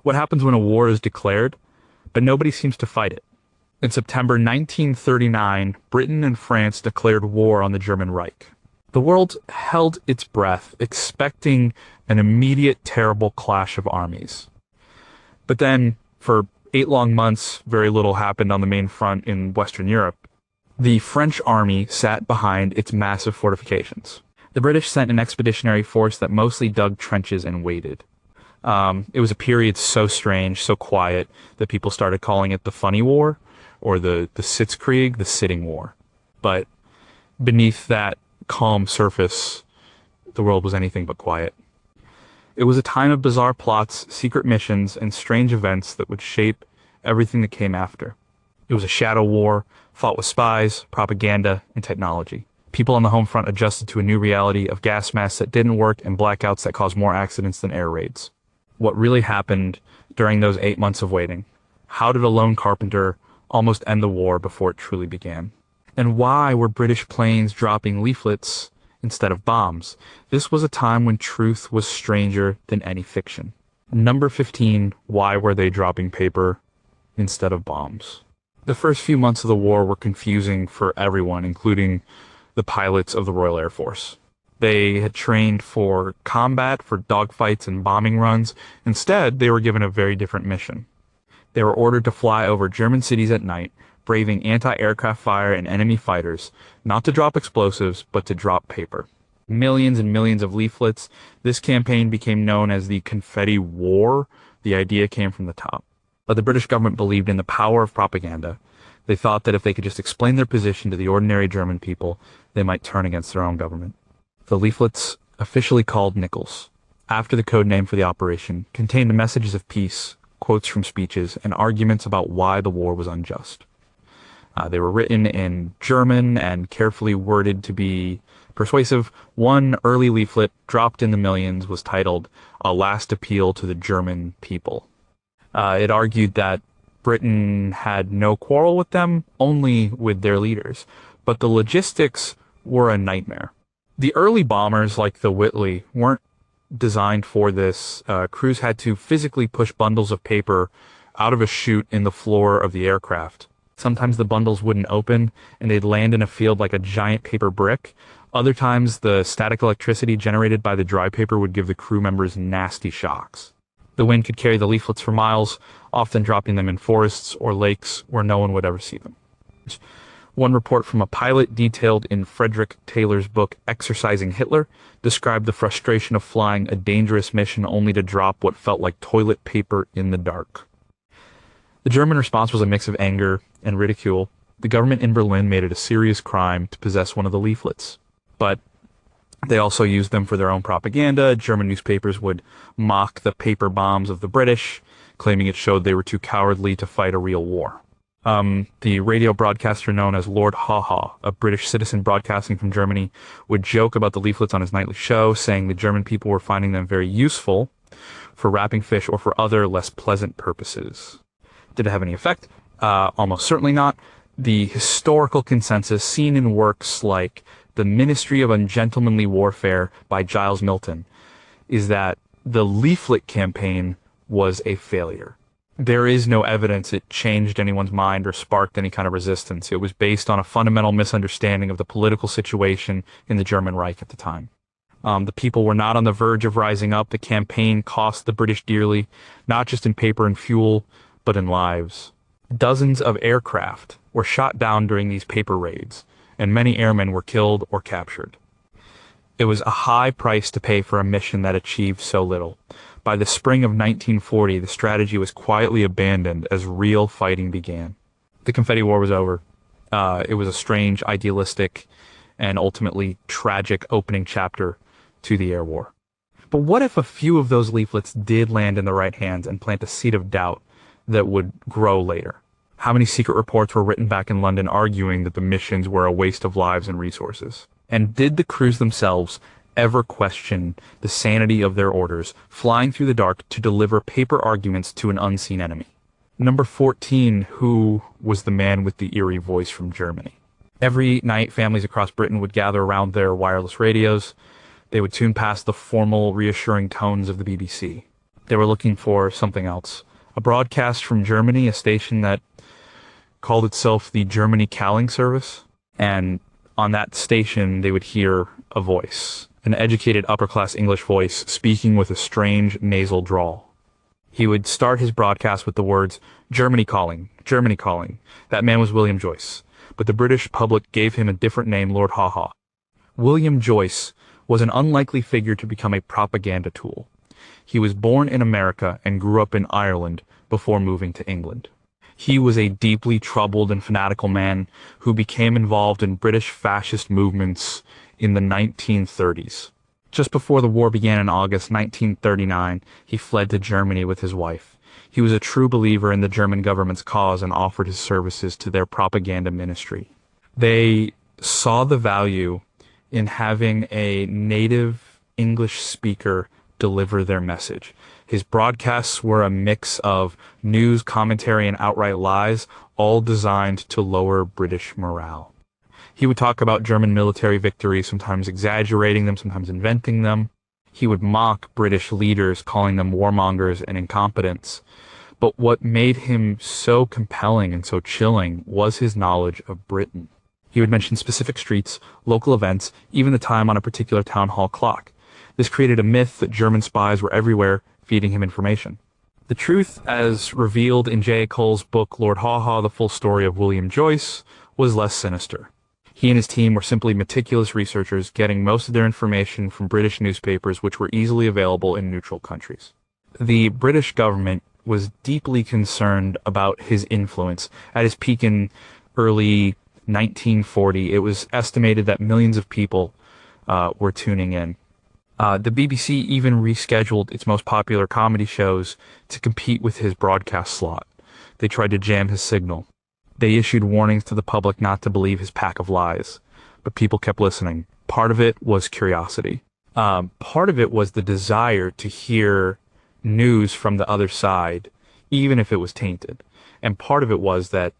What happens when a war is declared, but nobody seems to fight it? In September 1939, Britain and France declared war on the German Reich. The world held its breath, expecting an immediate terrible clash of armies. But then, for 8 long months, very little happened on the main front in Western Europe. The French army sat behind its massive fortifications. The British sent an expeditionary force that mostly dug trenches and waited. It was a period so strange, so quiet, that people started calling it the Phoney War, or the Sitzkrieg, the Sitting War. But beneath that calm surface, the world was anything but quiet. It was a time of bizarre plots, secret missions, and strange events that would shape everything that came after. It was a shadow war, fought with spies, propaganda, and technology. People on the home front adjusted to a new reality of gas masks that didn't work and blackouts that caused more accidents than air raids. What really happened during those 8 months of waiting? How did a lone carpenter almost end the war before it truly began? And why were British planes dropping leaflets instead of bombs? This was a time when truth was stranger than any fiction. Number 15, why were they dropping paper instead of bombs? The first few months of the war were confusing for everyone, including the pilots of the Royal Air Force. They had trained for combat, for dogfights and bombing runs. Instead, they were given a very different mission. They were ordered to fly over German cities at night, braving anti-aircraft fire and enemy fighters, not to drop explosives, but to drop paper. Millions and millions of leaflets. This campaign became known as the Phoney War. The idea came from the top. But the British government believed in the power of propaganda. They thought that if they could just explain their position to the ordinary German people, they might turn against their own government. The leaflets, officially called nickels, after the code name for the operation, contained messages of peace, quotes from speeches, and arguments about why the war was unjust. They were written in German and carefully worded to be persuasive. One early leaflet, dropped in the millions, was titled "A Last Appeal to the German People." It argued that Britain had no quarrel with them, only with their leaders. But the logistics were a nightmare. The early bombers, like the Whitley, weren't designed for this. Crews had to physically push bundles of paper out of a chute in the floor of the aircraft. Sometimes the bundles wouldn't open, and they'd land in a field like a giant paper brick. Other times, the static electricity generated by the dry paper would give the crew members nasty shocks. The wind could carry the leaflets for miles, often dropping them in forests or lakes where no one would ever see them. One report from a pilot detailed in Frederick Taylor's book Exercising Hitler described the frustration of flying a dangerous mission only to drop what felt like toilet paper in the dark. The German response was a mix of anger and ridicule. The government in Berlin made it a serious crime to possess one of the leaflets, but they also used them for their own propaganda. German newspapers would mock the paper bombs of the British, claiming it showed they were too cowardly to fight a real war. The radio broadcaster known as Lord Haw-Haw, a British citizen broadcasting from Germany, would joke about the leaflets on his nightly show, saying the German people were finding them very useful for wrapping fish or for other less pleasant purposes. Did it have any effect? Almost certainly not. The historical consensus seen in works like The Ministry of Ungentlemanly Warfare by Giles Milton is that the leaflet campaign was a failure. There is no evidence it changed anyone's mind or sparked any kind of resistance. It was based on a fundamental misunderstanding of the political situation in the German Reich at the time. The people were not on the verge of rising up. The campaign cost the British dearly, not just in paper and fuel, but in lives. Dozens of aircraft were shot down during these paper raids, and many airmen were killed or captured. It was a high price to pay for a mission that achieved so little. By the spring of 1940, the strategy was quietly abandoned as real fighting began. The Confetti War was over. It was a strange, idealistic, and ultimately tragic opening chapter to the air war. But what if a few of those leaflets did land in the right hands and plant a seed of doubt that would grow later? How many secret reports were written back in London arguing that the missions were a waste of lives and resources? And did the crews themselves ever question the sanity of their orders, flying through the dark to deliver paper arguments to an unseen enemy? Number 14, who was the man with the eerie voice from Germany? Every night, families across Britain would gather around their wireless radios. They would tune past the formal, reassuring tones of the BBC. They were looking for something else. A broadcast from Germany, a station that called itself the Germany Calling Service. And on that station, they would hear a voice, an educated upper-class English voice speaking with a strange nasal drawl. He would start his broadcast with the words, "Germany calling, Germany calling." That man was William Joyce, but the British public gave him a different name, Lord Haw-Haw. William Joyce was an unlikely figure to become a propaganda tool. He was born in America and grew up in Ireland before moving to England. He was a deeply troubled and fanatical man who became involved in British fascist movements in the 1930s. Just before the war began in August 1939, he fled to Germany with his wife. He was a true believer in the German government's cause and offered his services to their propaganda ministry. They saw the value in having a native English speaker deliver their message. His broadcasts were a mix of news, commentary, and outright lies, all designed to lower British morale. He would talk about German military victories, sometimes exaggerating them, sometimes inventing them. He would mock British leaders, calling them warmongers and incompetents. But what made him so compelling and so chilling was his knowledge of Britain. He would mention specific streets, local events, even the time on a particular town hall clock. This created a myth that German spies were everywhere, feeding him information. The truth, as revealed in J. Cole's book Lord Haw-Haw, The Full Story of William Joyce, was less sinister. He and his team were simply meticulous researchers getting most of their information from British newspapers which were easily available in neutral countries. The British government was deeply concerned about his influence. At his peak in early 1940, it was estimated that millions of people were tuning in. The BBC even rescheduled its most popular comedy shows to compete with his broadcast slot. They tried to jam his signal. They issued warnings to the public not to believe his pack of lies, but people kept listening. Part of it was curiosity. Part of it was the desire to hear news from the other side, even if it was tainted. And part of it was that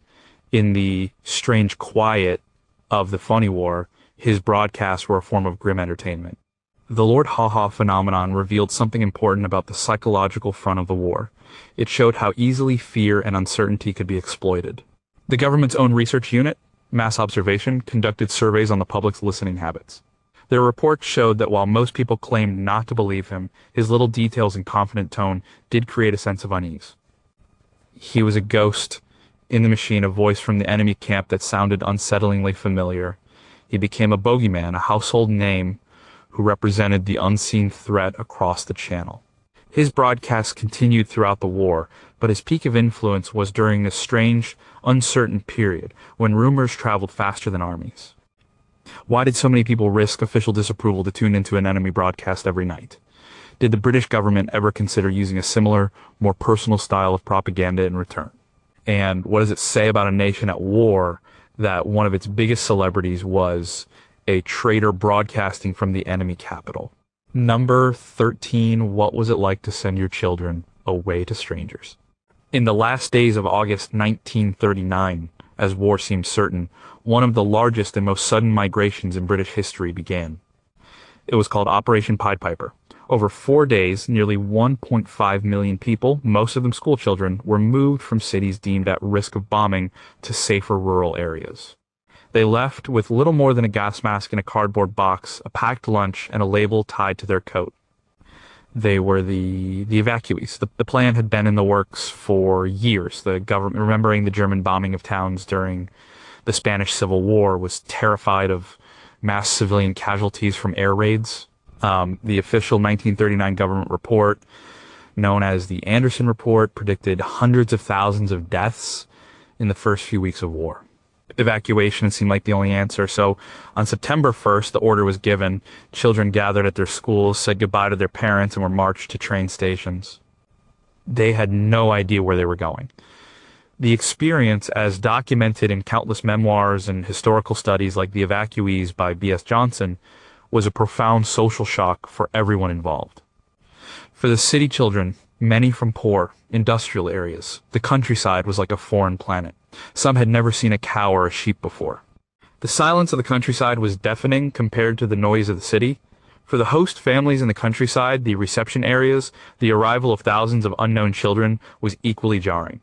in the strange quiet of the Phoney War, his broadcasts were a form of grim entertainment. The Lord Haw-Haw phenomenon revealed something important about the psychological front of the war. It showed how easily fear and uncertainty could be exploited. The government's own research unit, Mass Observation, conducted surveys on the public's listening habits. Their reports showed that while most people claimed not to believe him, his little details and confident tone did create a sense of unease. He was a ghost in the machine, a voice from the enemy camp that sounded unsettlingly familiar. He became a bogeyman, a household name who represented the unseen threat across the channel. His broadcasts continued throughout the war, but his peak of influence was during this strange, uncertain period when rumors traveled faster than armies. Why did so many people risk official disapproval to tune into an enemy broadcast every night? Did the British government ever consider using a similar, more personal style of propaganda in return? And what does it say about a nation at war that one of its biggest celebrities was a traitor broadcasting from the enemy capital? Number 13, what was it like to send your children away to strangers? In the last days of August 1939, as war seemed certain, one of the largest and most sudden migrations in British history began. It was called Operation Pied Piper. Over 4 days, nearly 1.5 million people, most of them school children, were moved from cities deemed at risk of bombing to safer rural areas. They left with little more than a gas mask in a cardboard box, a packed lunch, and a label tied to their coat. They were the evacuees. The plan had been in the works for years. The government, remembering the German bombing of towns during the Spanish Civil War, was terrified of mass civilian casualties from air raids. The official 1939 government report, known as the Anderson Report, predicted hundreds of thousands of deaths in the first few weeks of war. Evacuation seemed like the only answer, so on September 1st, the order was given. Children gathered at their schools, said goodbye to their parents, and were marched to train stations. They had no idea where they were going. The experience, as documented in countless memoirs and historical studies like The Evacuees by B.S. Johnson, was a profound social shock for everyone involved. For the city children, many from poor, industrial areas, the countryside was like a foreign planet. Some had never seen a cow or a sheep before. The silence of the countryside was deafening compared to the noise of the city. For the host families in the countryside, the reception areas, the arrival of thousands of unknown children was equally jarring.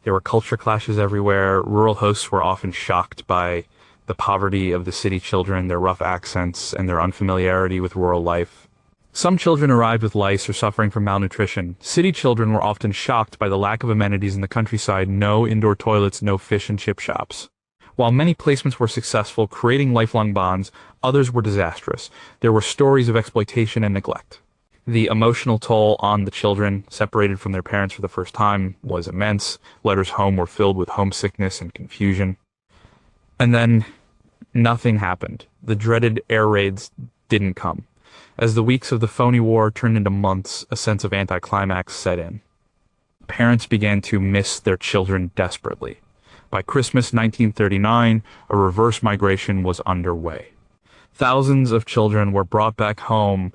There were culture clashes everywhere. Rural hosts were often shocked by the poverty of the city children, their rough accents, and their unfamiliarity with rural life. Some children arrived with lice or suffering from malnutrition. City children were often shocked by the lack of amenities in the countryside: no indoor toilets, no fish and chip shops. While many placements were successful, creating lifelong bonds, others were disastrous. There were stories of exploitation and neglect. The emotional toll on the children, separated from their parents for the first time, was immense. Letters home were filled with homesickness and confusion. And then nothing happened. The dreaded air raids didn't come. As the weeks of the Phoney War turned into months, a sense of anticlimax set in. Parents began to miss their children desperately. By Christmas 1939, a reverse migration was underway. Thousands of children were brought back home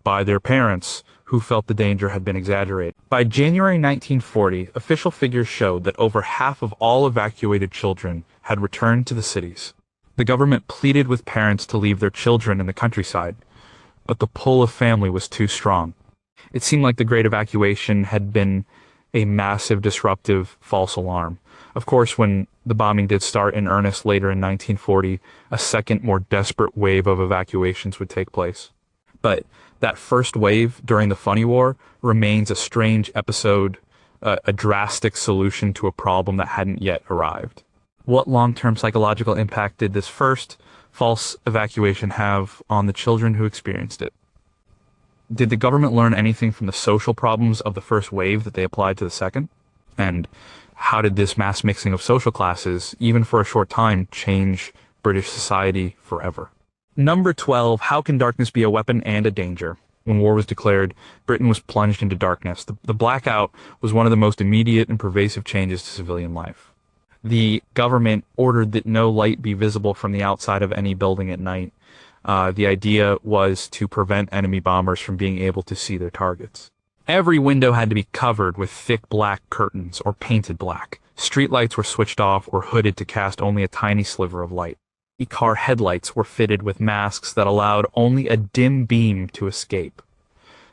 by their parents, who felt the danger had been exaggerated. By January 1940, official figures showed that over half of all evacuated children had returned to the cities. The government pleaded with parents to leave their children in the countryside, but the pull of family was too strong. It seemed like the Great Evacuation had been a massive disruptive false alarm. Of course, when the bombing did start in earnest later in 1940, a second, more desperate wave of evacuations would take place. But that first wave during the Phoney War remains a strange episode, a drastic solution to a problem that hadn't yet arrived. What long-term psychological impact did this first false evacuation have on the children who experienced it? Did the government learn anything from the social problems of the first wave that they applied to the second? And how did this mass mixing of social classes, even for a short time, change British society forever? Number 12, how can darkness be a weapon and a danger? When war was declared, Britain was plunged into darkness. The blackout was one of the most immediate and pervasive changes to civilian life. The government ordered that no light be visible from the outside of any building at night. The idea was to prevent enemy bombers from being able to see their targets. Every window had to be covered with thick black curtains or painted black. Streetlights were switched off or hooded to cast only a tiny sliver of light. Car headlights were fitted with masks that allowed only a dim beam to escape.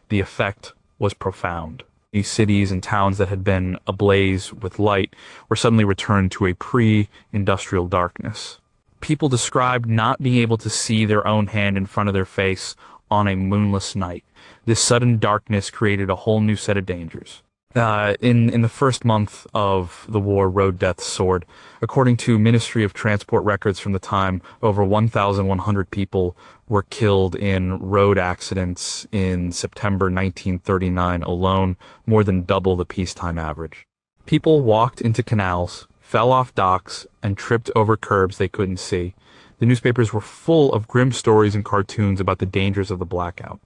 The effect was profound. These cities and towns that had been ablaze with light were suddenly returned to a pre-industrial darkness. People described not being able to see their own hand in front of their face on a moonless night. This sudden darkness created a whole new set of dangers. In the first month of the war, road deaths soared. According to Ministry of Transport records from the time, over 1,100 people were killed in road accidents in September 1939 alone, more than double the peacetime average. People walked into canals, fell off docks, and tripped over curbs they couldn't see. The newspapers were full of grim stories and cartoons about the dangers of the blackout.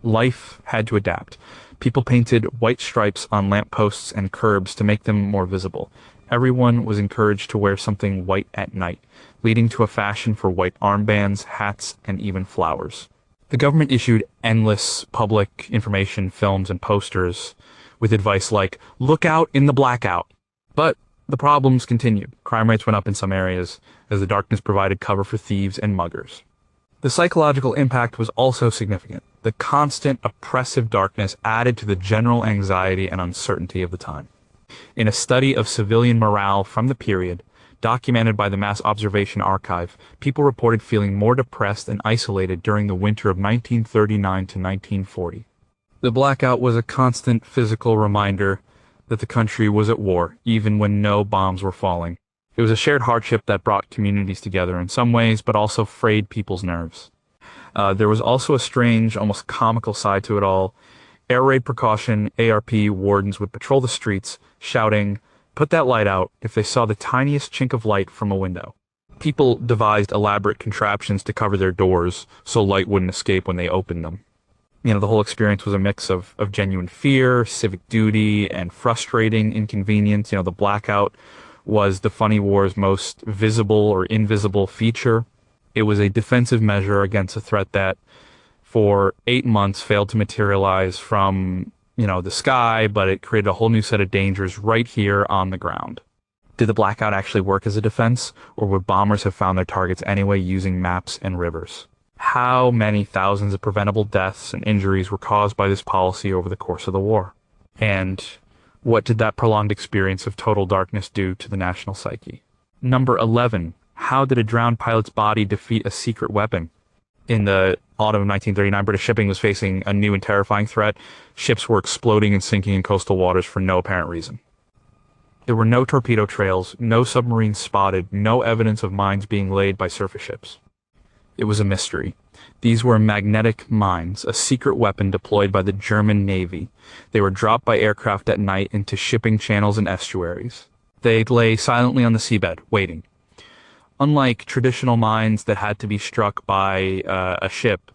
Life had to adapt. People painted white stripes on lampposts and curbs to make them more visible. Everyone was encouraged to wear something white at night, leading to a fashion for white armbands, hats, and even flowers. The government issued endless public information, films, and posters with advice like, "Look out in the blackout." But the problems continued. Crime rates went up in some areas, as the darkness provided cover for thieves and muggers. The psychological impact was also significant. The constant, oppressive darkness added to the general anxiety and uncertainty of the time. In a study of civilian morale from the period, documented by the Mass Observation Archive, people reported feeling more depressed and isolated during the winter of 1939 to 1940. The blackout was a constant physical reminder that the country was at war, even when no bombs were falling. It was a shared hardship that brought communities together in some ways, but also frayed people's nerves. There was also a strange, almost comical side to it all. Air raid precaution, ARP wardens would patrol the streets, shouting, "Put that light out," if they saw the tiniest chink of light from a window. People devised elaborate contraptions to cover their doors so light wouldn't escape when they opened them. The whole experience was a mix of genuine fear, civic duty, and frustrating inconvenience. The blackout was the Phoney War's most visible or invisible feature. It was a defensive measure against a threat that for 8 months failed to materialize from, the sky, but it created a whole new set of dangers right here on the ground. Did the blackout actually work as a defense, or would bombers have found their targets anyway using maps and rivers? How many thousands of preventable deaths and injuries were caused by this policy over the course of the war? And what did that prolonged experience of total darkness do to the national psyche? Number 11. How did a drowned pilot's body defeat a secret weapon? In the autumn of 1939, British shipping was facing a new and terrifying threat. Ships were exploding and sinking in coastal waters for no apparent reason. There were no torpedo trails, no submarines spotted, no evidence of mines being laid by surface ships. It was a mystery. These were magnetic mines, a secret weapon deployed by the German Navy. They were dropped by aircraft at night into shipping channels and estuaries. They lay silently on the seabed, waiting. Unlike traditional mines that had to be struck by a ship,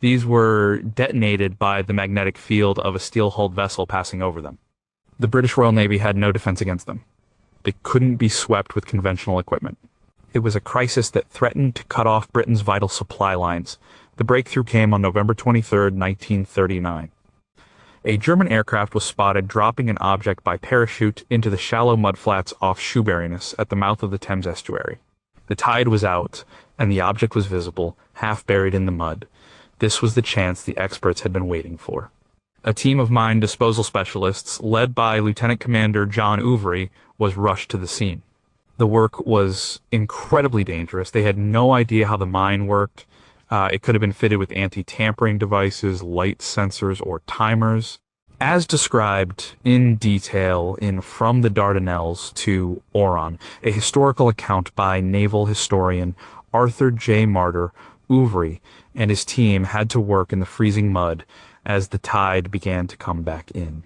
these were detonated by the magnetic field of a steel-hulled vessel passing over them. The British Royal Navy had no defense against them. They couldn't be swept with conventional equipment. It was a crisis that threatened to cut off Britain's vital supply lines. The breakthrough came on November 23, 1939. A German aircraft was spotted dropping an object by parachute into the shallow mudflats off Shoeburyness at the mouth of the Thames estuary. The tide was out, and the object was visible, half buried in the mud. This was the chance the experts had been waiting for. A team of mine disposal specialists, led by Lieutenant Commander John Ouvrey, was rushed to the scene. The work was incredibly dangerous. They had no idea how the mine worked. It could have been fitted with anti-tampering devices, light sensors, or timers. As described in detail in From the Dardanelles to Oran, a historical account by naval historian Arthur J. Martyr, Ouvrey and his team had to work in the freezing mud as the tide began to come back in.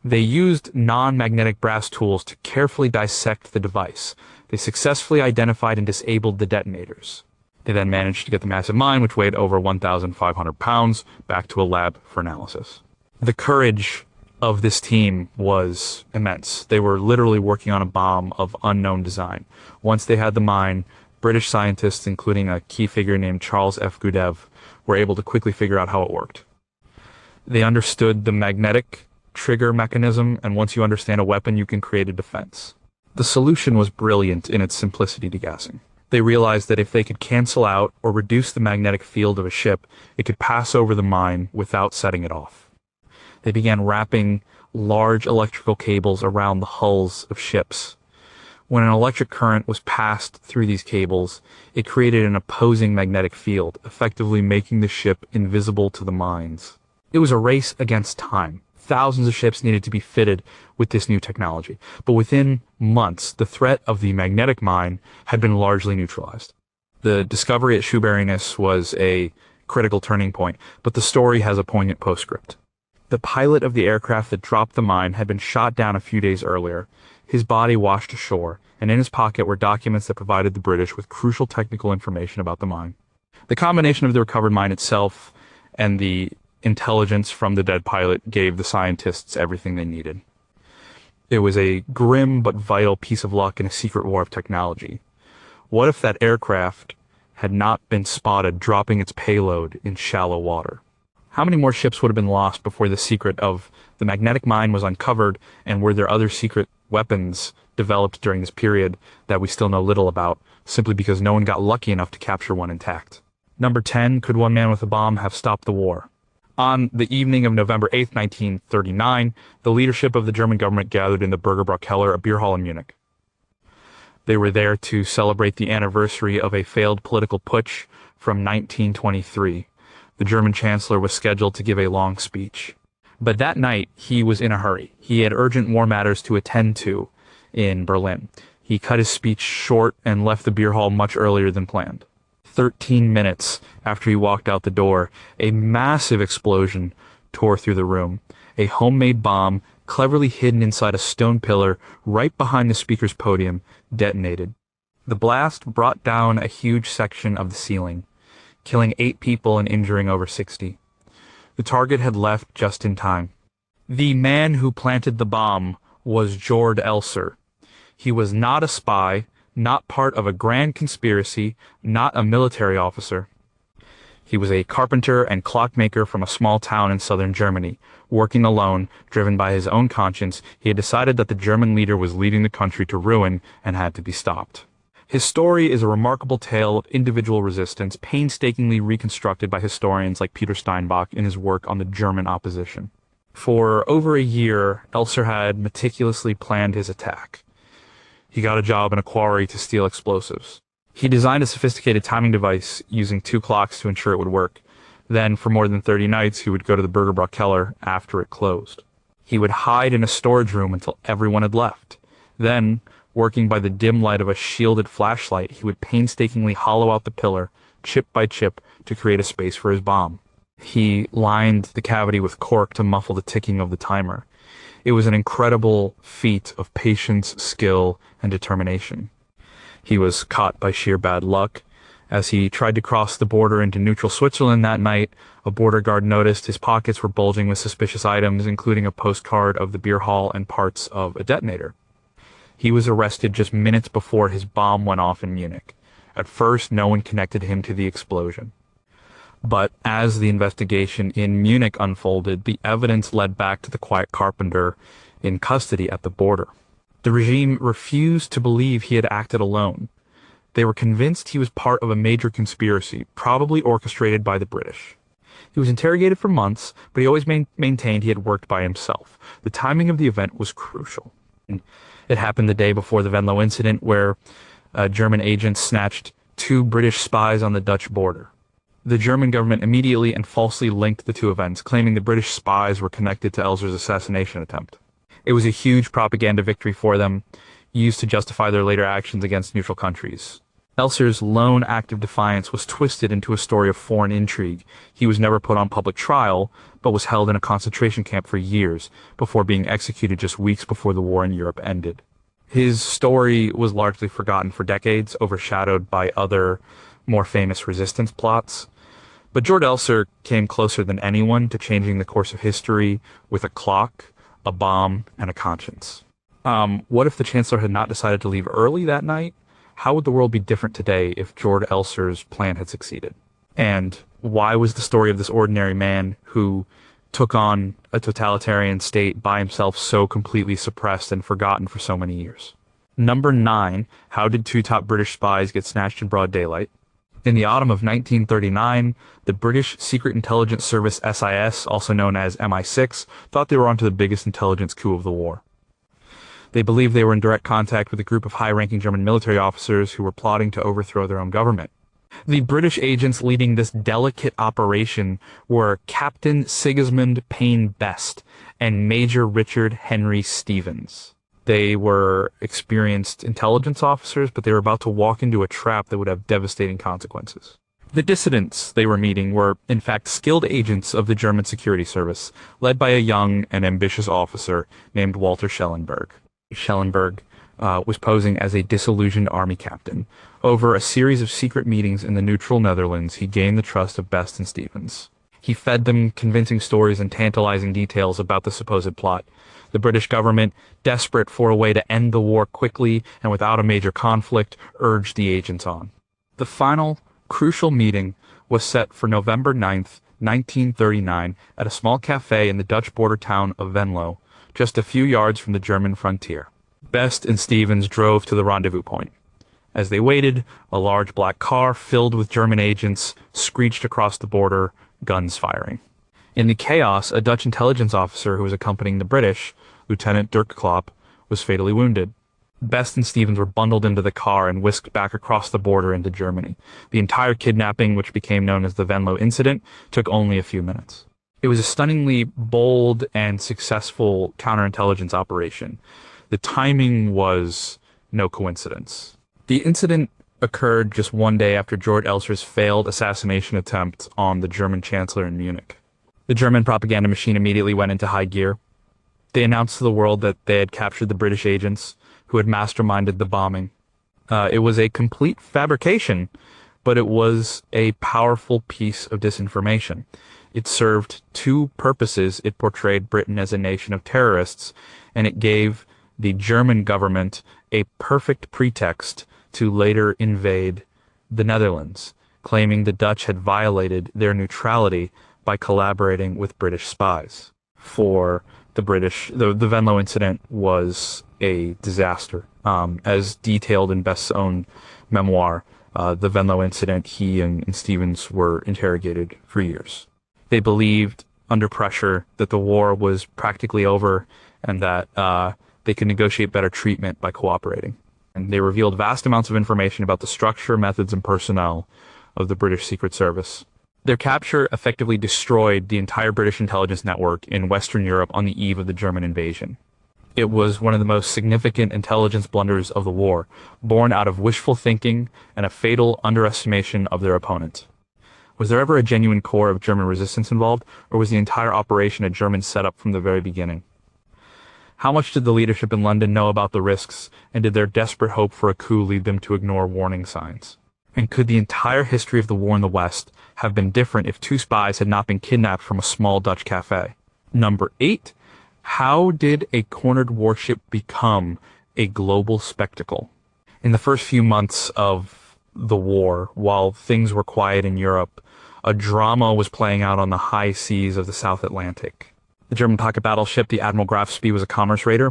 They used non-magnetic brass tools to carefully dissect the device. They successfully identified and disabled the detonators. They then managed to get the massive mine, which weighed over 1,500 pounds, back to a lab for analysis. The courage of this team was immense. They were literally working on a bomb of unknown design. Once they had the mine, British scientists, including a key figure named Charles F. Goudev, were able to quickly figure out how it worked. They understood the magnetic trigger mechanism, and once you understand a weapon, you can create a defense. The solution was brilliant in its simplicity degassing. They realized that if they could cancel out or reduce the magnetic field of a ship, it could pass over the mine without setting it off. They began wrapping large electrical cables around the hulls of ships. When an electric current was passed through these cables, it created an opposing magnetic field, effectively making the ship invisible to the mines. It was a race against time. Thousands of ships needed to be fitted with this new technology, but within months, the threat of the magnetic mine had been largely neutralized. The discovery at Shoeburyness was a critical turning point, but the story has a poignant postscript. The pilot of the aircraft that dropped the mine had been shot down a few days earlier. His body washed ashore, and in his pocket were documents that provided the British with crucial technical information about the mine. The combination of the recovered mine itself and the intelligence from the dead pilot gave the scientists everything they needed. It was a grim but vital piece of luck in a secret war of technology. What if that aircraft had not been spotted dropping its payload in shallow water? How many more ships would have been lost before the secret of the magnetic mine was uncovered, and were there other secret weapons developed during this period that we still know little about, simply because no one got lucky enough to capture one intact? Number 10, could one man with a bomb have stopped the war? On the evening of November 8, 1939, the leadership of the German government gathered in the Burgerbräu Keller, a beer hall in Munich. They were there to celebrate the anniversary of a failed political putsch from 1923. The German chancellor was scheduled to give a long speech. But that night, he was in a hurry. He had urgent war matters to attend to in Berlin. He cut his speech short and left the beer hall much earlier than planned. 13 minutes after he walked out the door, a massive explosion tore through the room. A homemade bomb, cleverly hidden inside a stone pillar right behind the speaker's podium, detonated. The blast brought down a huge section of the ceiling, killing 8 people and injuring over 60. The target had left just in time. The man who planted the bomb was Jord Elser. He was not a spy, not part of a grand conspiracy, not a military officer. He was a carpenter and clockmaker from a small town in southern Germany. Working alone, driven by his own conscience, he had decided that the German leader was leading the country to ruin and had to be stopped. His story is a remarkable tale of individual resistance, painstakingly reconstructed by historians like Peter Steinbach in his work on the German opposition. For over a year, Elser had meticulously planned his attack. He got a job in a quarry to steal explosives. He designed a sophisticated timing device using 2 clocks to ensure it would work. Then, for more than 30 nights, he would go to the Burgerbräu Keller after it closed. He would hide in a storage room until everyone had left. Then, working by the dim light of a shielded flashlight, he would painstakingly hollow out the pillar, chip by chip, to create a space for his bomb. He lined the cavity with cork to muffle the ticking of the timer. It was an incredible feat of patience, skill, and determination. He was caught by sheer bad luck. As he tried to cross the border into neutral Switzerland that night, a border guard noticed his pockets were bulging with suspicious items, including a postcard of the beer hall and parts of a detonator. He was arrested just minutes before his bomb went off in Munich. At first, no one connected him to the explosion. But as the investigation in Munich unfolded, the evidence led back to the quiet carpenter in custody at the border. The regime refused to believe he had acted alone. They were convinced he was part of a major conspiracy, probably orchestrated by the British. He was interrogated for months, but he always maintained he had worked by himself. The timing of the event was crucial. It happened the day before the Venlo incident, where German agents snatched 2 British spies on the Dutch border. The German government immediately and falsely linked the 2 events, claiming the British spies were connected to Elser's assassination attempt. It was a huge propaganda victory for them, used to justify their later actions against neutral countries. Elser's lone act of defiance was twisted into a story of foreign intrigue. He was never put on public trial, but was held in a concentration camp for years, before being executed just weeks before the war in Europe ended. His story was largely forgotten for decades, overshadowed by other, more famous resistance plots. But Georg Elser came closer than anyone to changing the course of history with a clock, a bomb, and a conscience. What if the Chancellor had not decided to leave early that night? How would the world be different today if Georg Elser's plan had succeeded? And why was the story of this ordinary man who took on a totalitarian state by himself so completely suppressed and forgotten for so many years? Number 9, how did 2 top British spies get snatched in broad daylight? In the autumn of 1939, the British Secret Intelligence Service SIS, also known as MI6, thought they were onto the biggest intelligence coup of the war. They believed they were in direct contact with a group of high-ranking German military officers who were plotting to overthrow their own government. The British agents leading this delicate operation were Captain Sigismund Payne Best and Major Richard Henry Stevens. They were experienced intelligence officers, but they were about to walk into a trap that would have devastating consequences. The dissidents they were meeting were, in fact, skilled agents of the German security service, led by a young and ambitious officer named Walter Schellenberg. Schellenberg was posing as a disillusioned army captain. Over a series of secret meetings in the neutral Netherlands, he gained the trust of Best and Stevens. He fed them convincing stories and tantalizing details about the supposed plot. The British government, desperate for a way to end the war quickly and without a major conflict, urged the agents on. The final, crucial meeting was set for November 9th, 1939, at a small cafe in the Dutch border town of Venlo, just a few yards from the German frontier. Best and Stevens drove to the rendezvous point. As they waited, a large black car filled with German agents screeched across the border, guns firing. In the chaos, a Dutch intelligence officer who was accompanying the British, Lieutenant Dirk Klopp, was fatally wounded. Best and Stevens were bundled into the car and whisked back across the border into Germany. The entire kidnapping, which became known as the Venlo incident, took only a few minutes. It was a stunningly bold and successful counterintelligence operation. The timing was no coincidence. The incident occurred just one day after Georg Elser's failed assassination attempt on the German Chancellor in Munich. The German propaganda machine immediately went into high gear. They announced to the world that they had captured the British agents who had masterminded the bombing. It was a complete fabrication, but it was a powerful piece of disinformation. It served 2 purposes. It portrayed Britain as a nation of terrorists, and it gave the German government a perfect pretext to later invade the Netherlands, claiming the Dutch had violated their neutrality by collaborating with British spies. For the British, the Venlo incident was a disaster, as detailed in Best's own memoir, The Venlo Incident, he and Stevens were interrogated for years. They believed, under pressure, that the war was practically over and that they could negotiate better treatment by cooperating. And they revealed vast amounts of information about the structure, methods, and personnel of the British Secret Service. Their capture effectively destroyed the entire British intelligence network in Western Europe on the eve of the German invasion. It was one of the most significant intelligence blunders of the war, born out of wishful thinking and a fatal underestimation of their opponent. Was there ever a genuine core of German resistance involved, or was the entire operation a German setup from the very beginning? How much did the leadership in London know about the risks, and did their desperate hope for a coup lead them to ignore warning signs? And could the entire history of the war in the West have been different if two spies had not been kidnapped from a small Dutch cafe? Number 8. How did a cornered warship become a global spectacle? In the first few months of the war, while things were quiet in Europe, a drama was playing out on the high seas of the South Atlantic. The German pocket battleship, the Admiral Graf Spee, was a commerce raider.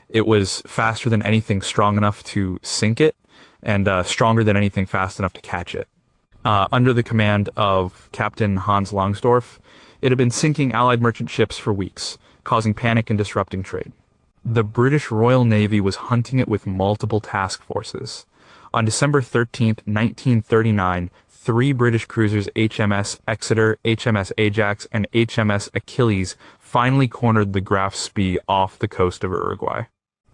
It was faster than anything strong enough to sink it, and stronger than anything fast enough to catch it. Under the command of Captain Hans Langsdorff, it had been sinking Allied merchant ships for weeks, causing panic and disrupting trade. The British Royal Navy was hunting it with multiple task forces. On December 13th, 1939, 3 British cruisers, HMS Exeter, HMS Ajax, and HMS Achilles, finally cornered the Graf Spee off the coast of Uruguay.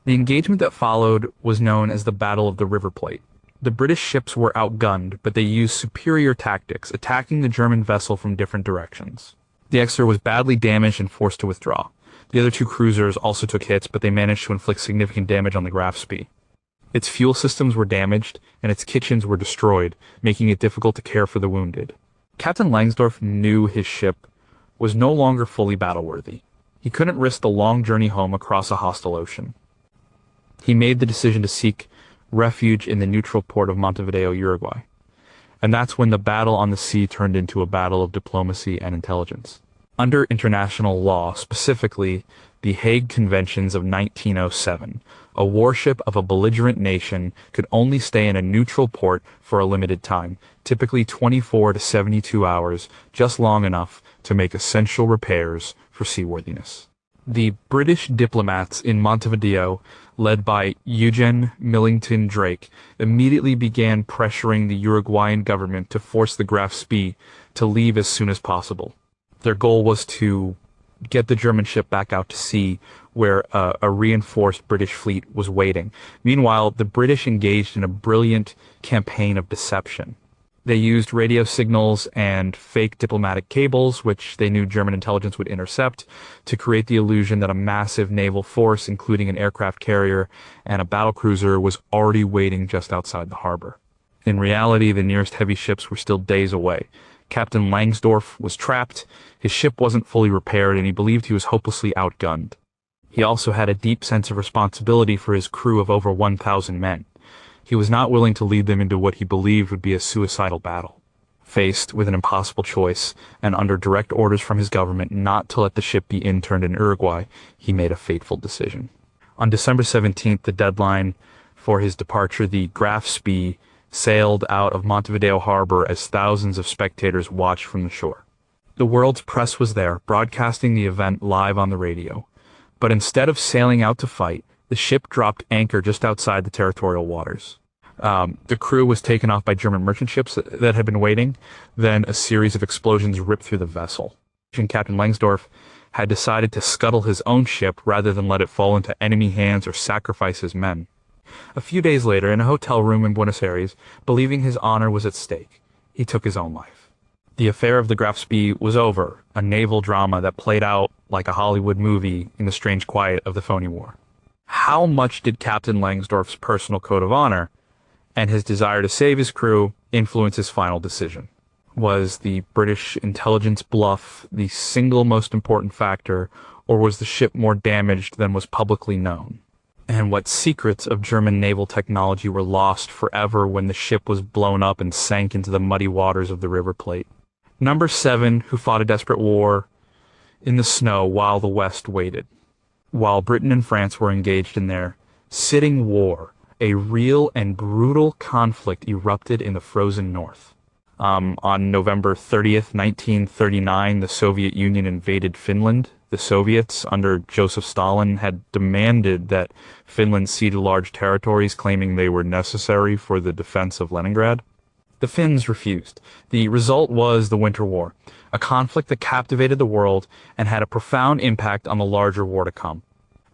The engagement that followed was known as the Battle of the River Plate. The British ships were outgunned, but they used superior tactics, attacking the German vessel from different directions. The Exeter was badly damaged and forced to withdraw. The other 2 cruisers also took hits, but they managed to inflict significant damage on the Graf Spee. Its fuel systems were damaged, and its kitchens were destroyed, making it difficult to care for the wounded. Captain Langsdorff knew his ship was no longer fully battle-worthy. He couldn't risk the long journey home across a hostile ocean. He made the decision to seek refuge in the neutral port of Montevideo, Uruguay. And that's when the battle on the sea turned into a battle of diplomacy and intelligence. Under international law, specifically the Hague Conventions of 1907, a warship of a belligerent nation could only stay in a neutral port for a limited time, typically 24 to 72 hours, just long enough to make essential repairs for seaworthiness. The British diplomats in Montevideo, led by Eugen Millington Drake, immediately began pressuring the Uruguayan government to force the Graf Spee to leave as soon as possible. Their goal was to get the German ship back out to sea, where a reinforced British fleet was waiting. Meanwhile, the British engaged in a brilliant campaign of deception. They used radio signals and fake diplomatic cables, which they knew German intelligence would intercept, to create the illusion that a massive naval force, including an aircraft carrier and a battlecruiser, was already waiting just outside the harbor. In reality, the nearest heavy ships were still days away. Captain Langsdorff was trapped, his ship wasn't fully repaired, and he believed he was hopelessly outgunned. He also had a deep sense of responsibility for his crew of over 1,000 men. He was not willing to lead them into what he believed would be a suicidal battle. Faced with an impossible choice, and under direct orders from his government not to let the ship be interned in Uruguay, he made a fateful decision. On December 17th, the deadline for his departure, the Graf Spee sailed out of Montevideo harbor as thousands of spectators watched from the shore. The world's press was there, broadcasting the event live on the radio. But instead of sailing out to fight, the ship dropped anchor just outside the territorial waters. The crew was taken off by German merchant ships that had been waiting. Then a series of explosions ripped through the vessel. Captain Langsdorff had decided to scuttle his own ship rather than let it fall into enemy hands or sacrifice his men. A few days later, in a hotel room in Buenos Aires, believing his honor was at stake, he took his own life. The affair of the Graf Spee was over, a naval drama that played out like a Hollywood movie in the strange quiet of the Phoney War. How much did Captain Langsdorff's personal code of honor and his desire to save his crew influence his final decision? Was the British intelligence bluff the single most important factor, or was the ship more damaged than was publicly known? And what secrets of German naval technology were lost forever when the ship was blown up and sank into the muddy waters of the River Plate? Number 7, who fought a desperate war in the snow while the West waited. While Britain and France were engaged in their sitting war a real and brutal conflict erupted in the frozen north. On November 30th, 1939, the Soviet Union invaded Finland. The Soviets, under Joseph Stalin, had demanded that Finland cede large territories, claiming they were necessary for the defense of Leningrad. The Finns refused. The result was the Winter War, a conflict that captivated the world and had a profound impact on the larger war to come.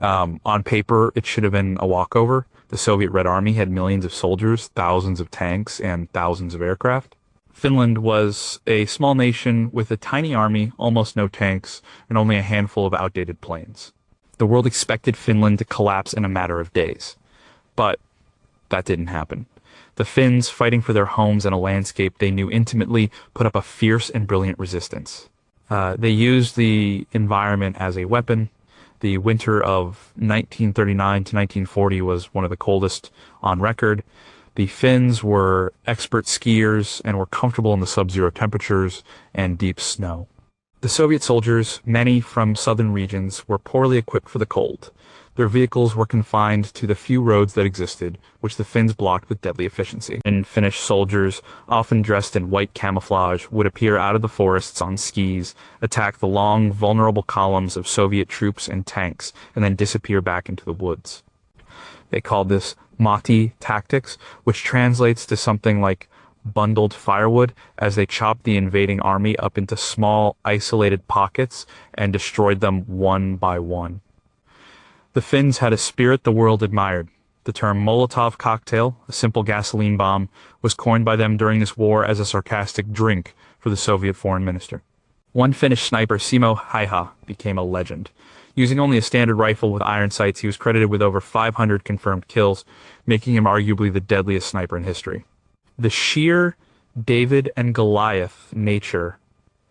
On paper, it should have been a walkover. The Soviet Red Army had millions of soldiers, thousands of tanks, and thousands of aircraft. Finland was a small nation with a tiny army, almost no tanks, and only a handful of outdated planes. The world expected Finland to collapse in a matter of days. But that didn't happen. The Finns, fighting for their homes and a landscape they knew intimately, put up a fierce and brilliant resistance. They used the environment as a weapon. The winter of 1939 to 1940 was one of the coldest on record. The Finns were expert skiers and were comfortable in the sub-zero temperatures and deep snow. The Soviet soldiers, many from southern regions, were poorly equipped for the cold. Their vehicles were confined to the few roads that existed, which the Finns blocked with deadly efficiency. And Finnish soldiers, often dressed in white camouflage, would appear out of the forests on skis, attack the long, vulnerable columns of Soviet troops and tanks, and then disappear back into the woods. They called this Matti tactics, which translates to something like bundled firewood, as they chopped the invading army up into small, isolated pockets and destroyed them one by one. The Finns had a spirit the world admired. The term Molotov cocktail, a simple gasoline bomb, was coined by them during this war as a sarcastic drink for the Soviet foreign minister. One Finnish sniper, Lord Haw-Haw, became a legend. Using only a standard rifle with iron sights, he was credited with over 500 confirmed kills, making him arguably the deadliest sniper in history. The sheer David and Goliath nature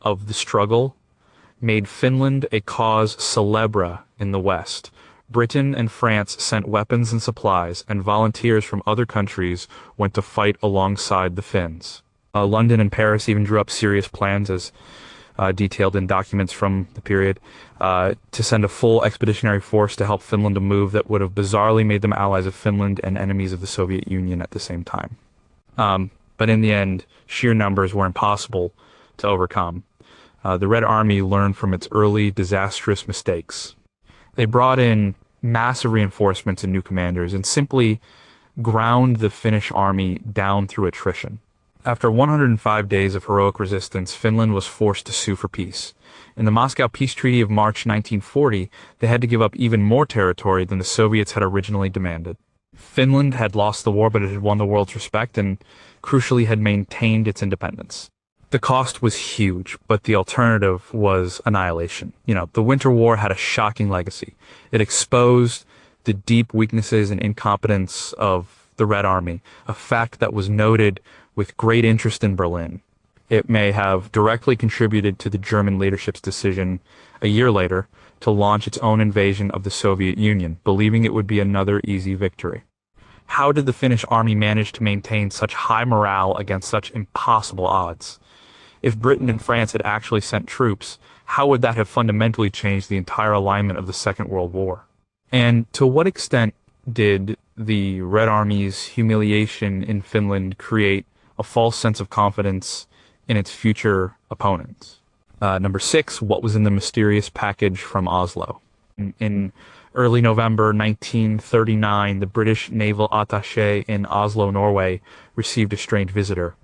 of the struggle made Finland a cause célèbre in the West. Britain and France sent weapons and supplies, and volunteers from other countries went to fight alongside the Finns. London and Paris even drew up serious plans, as detailed in documents from the period, to send a full expeditionary force to help Finland, a move that would have bizarrely made them allies of Finland and enemies of the Soviet Union at the same time. But in the end, sheer numbers were impossible to overcome. The Red Army learned from its early disastrous mistakes. They brought in massive reinforcements and new commanders and simply ground the Finnish army down through attrition. After 105 days of heroic resistance, Finland was forced to sue for peace. In the Moscow Peace Treaty of March 1940, they had to give up even more territory than the Soviets had originally demanded. Finland had lost the war, but it had won the world's respect and, crucially, had maintained its independence. The cost was huge, but the alternative was annihilation. The Winter War had a shocking legacy. It exposed the deep weaknesses and incompetence of the Red Army, a fact that was noted with great interest in Berlin. It may have directly contributed to the German leadership's decision a year later to launch its own invasion of the Soviet Union, believing it would be another easy victory. How did the Finnish army manage to maintain such high morale against such impossible odds? If Britain and France had actually sent troops, how would that have fundamentally changed the entire alignment of the Second World War? And to what extent did the Red Army's humiliation in Finland create a false sense of confidence in its future opponents? Number 6, what was in the mysterious package from Oslo? In early November 1939, the British naval attaché in Oslo, Norway, received a strange visitor.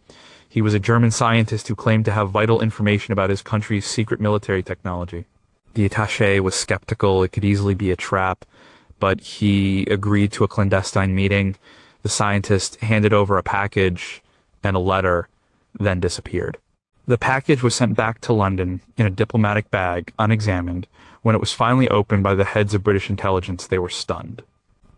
He was a German scientist who claimed to have vital information about his country's secret military technology. The attaché was skeptical; it could easily be a trap, but he agreed to a clandestine meeting. The scientist handed over a package and a letter, then disappeared. The package was sent back to London in a diplomatic bag, unexamined. When it was finally opened by the heads of British intelligence, they were stunned.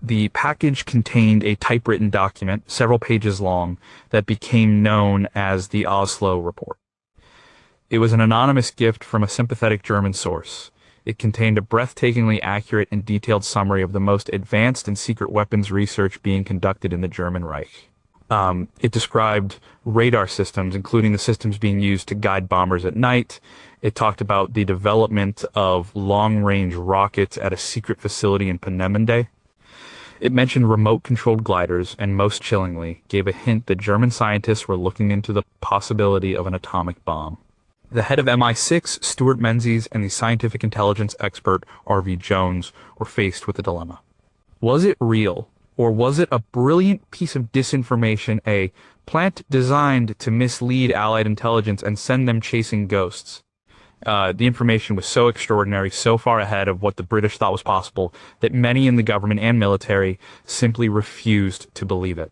The package contained a typewritten document, several pages long, that became known as the Oslo Report. It was an anonymous gift from a sympathetic German source. It contained a breathtakingly accurate and detailed summary of the most advanced and secret weapons research being conducted in the German Reich. It described radar systems, including the systems being used to guide bombers at night. It talked about the development of long-range rockets at a secret facility in Peenemünde. It mentioned remote-controlled gliders and, most chillingly, gave a hint that German scientists were looking into the possibility of an atomic bomb. The head of MI6, Stuart Menzies, and the scientific intelligence expert R.V. Jones were faced with a dilemma. Was it real, or was it a brilliant piece of disinformation, a plant designed to mislead Allied intelligence and send them chasing ghosts? The information was so extraordinary, so far ahead of what the British thought was possible, that many in the government and military simply refused to believe it.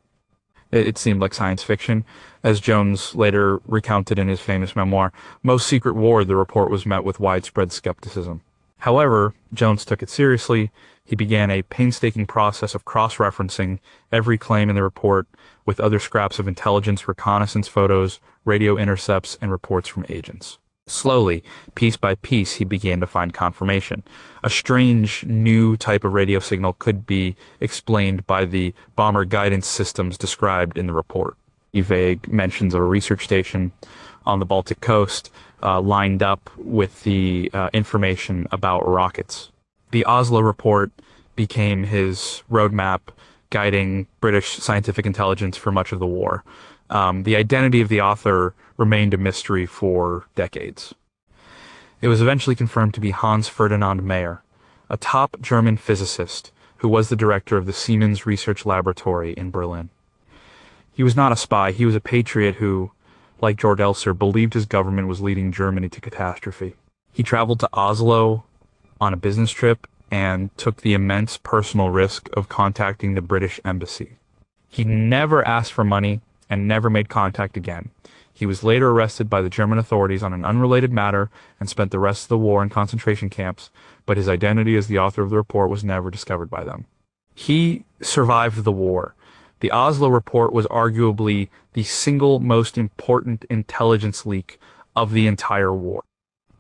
It seemed like science fiction. As Jones later recounted in his famous memoir, Most Secret War, the report was met with widespread skepticism. However, Jones took it seriously. He began a painstaking process of cross-referencing every claim in the report with other scraps of intelligence, reconnaissance photos, radio intercepts, and reports from agents. Slowly, piece by piece, he began to find confirmation. A strange, new type of radio signal could be explained by the bomber guidance systems described in the report. Vague mentions of a research station on the Baltic coast lined up with the information about rockets. The Oslo report became his roadmap guiding British scientific intelligence for much of the war. The identity of the author remained a mystery for decades. It was eventually confirmed to be Hans Ferdinand Mayer, a top German physicist who was the director of the Siemens Research Laboratory in Berlin. He was not a spy, he was a patriot who, like George Elser, believed his government was leading Germany to catastrophe. He traveled to Oslo on a business trip and took the immense personal risk of contacting the British embassy. He never asked for money and never made contact again. He was later arrested by the German authorities on an unrelated matter and spent the rest of the war in concentration camps, but his identity as the author of the report was never discovered by them. He survived the war. The Oslo report was arguably the single most important intelligence leak of the entire war.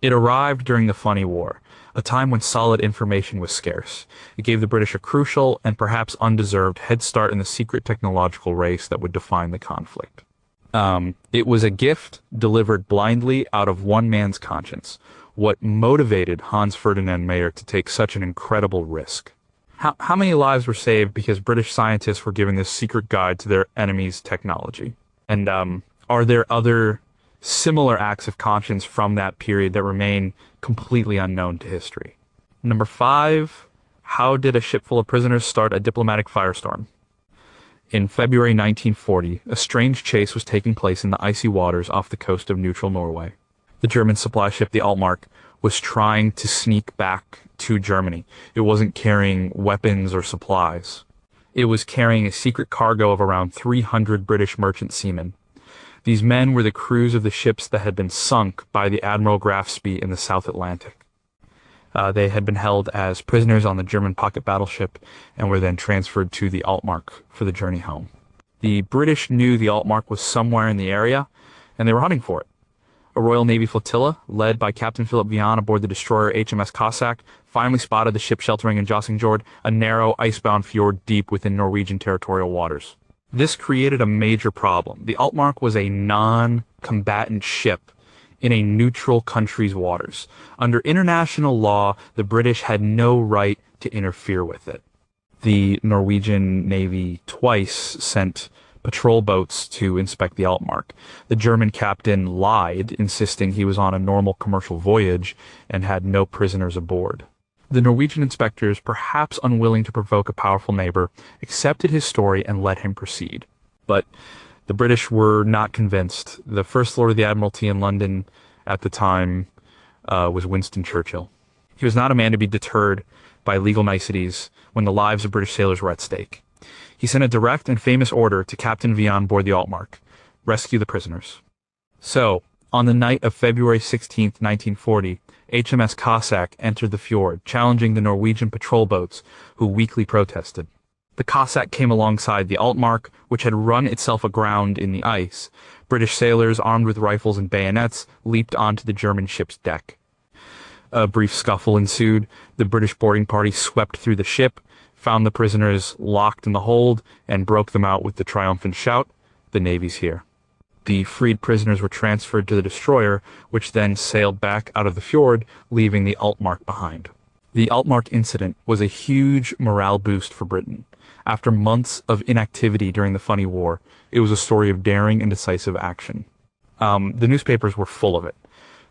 It arrived during the Phoney War, a time when solid information was scarce. It gave the British a crucial and perhaps undeserved head start in the secret technological race that would define the conflict. It was a gift delivered blindly out of one man's conscience. What motivated Hans Ferdinand Mayer to take such an incredible risk? How many lives were saved because British scientists were given this secret guide to their enemy's technology? And are there other similar acts of conscience from that period that remain completely unknown to history? Number 5, how did a ship full of prisoners start a diplomatic firestorm? In February 1940, a strange chase was taking place in the icy waters off the coast of neutral Norway. The German supply ship, the Altmark, was trying to sneak back to Germany. It wasn't carrying weapons or supplies. It was carrying a secret cargo of around 300 British merchant seamen. These men were the crews of the ships that had been sunk by the Admiral Grafsby in the South Atlantic. They had been held as prisoners on the German pocket battleship and were then transferred to the Altmark for the journey home. The British knew the Altmark was somewhere in the area, and they were hunting for it. A Royal Navy flotilla, led by Captain Philip Vian aboard the destroyer HMS Cossack, finally spotted the ship sheltering in Jøsingfjord, a narrow, icebound fjord deep within Norwegian territorial waters. This created a major problem. The Altmark was a non-combatant ship in a neutral country's waters. Under international law, the British had no right to interfere with it. The Norwegian Navy twice sent patrol boats to inspect the Altmark. The German captain lied, insisting he was on a normal commercial voyage and had no prisoners aboard. The Norwegian inspectors, perhaps unwilling to provoke a powerful neighbor, accepted his story and let him proceed. But the British were not convinced. The First Lord of the Admiralty in London at the time was Winston Churchill. He was not a man to be deterred by legal niceties when the lives of British sailors were at stake. He sent a direct and famous order to Captain Vian aboard the Altmark: rescue the prisoners. So, on the night of February 16, 1940, HMS Cossack entered the fjord, challenging the Norwegian patrol boats, who weakly protested. The Cossack came alongside the Altmark, which had run itself aground in the ice. British sailors, armed with rifles and bayonets, leaped onto the German ship's deck. A brief scuffle ensued. The British boarding party swept through the ship, found the prisoners locked in the hold, and broke them out with the triumphant shout, "The Navy's here." The freed prisoners were transferred to the destroyer, which then sailed back out of the fjord, leaving the Altmark behind. The Altmark incident was a huge morale boost for Britain. After months of inactivity during the Phoney War, it was a story of daring and decisive action. The newspapers were full of it.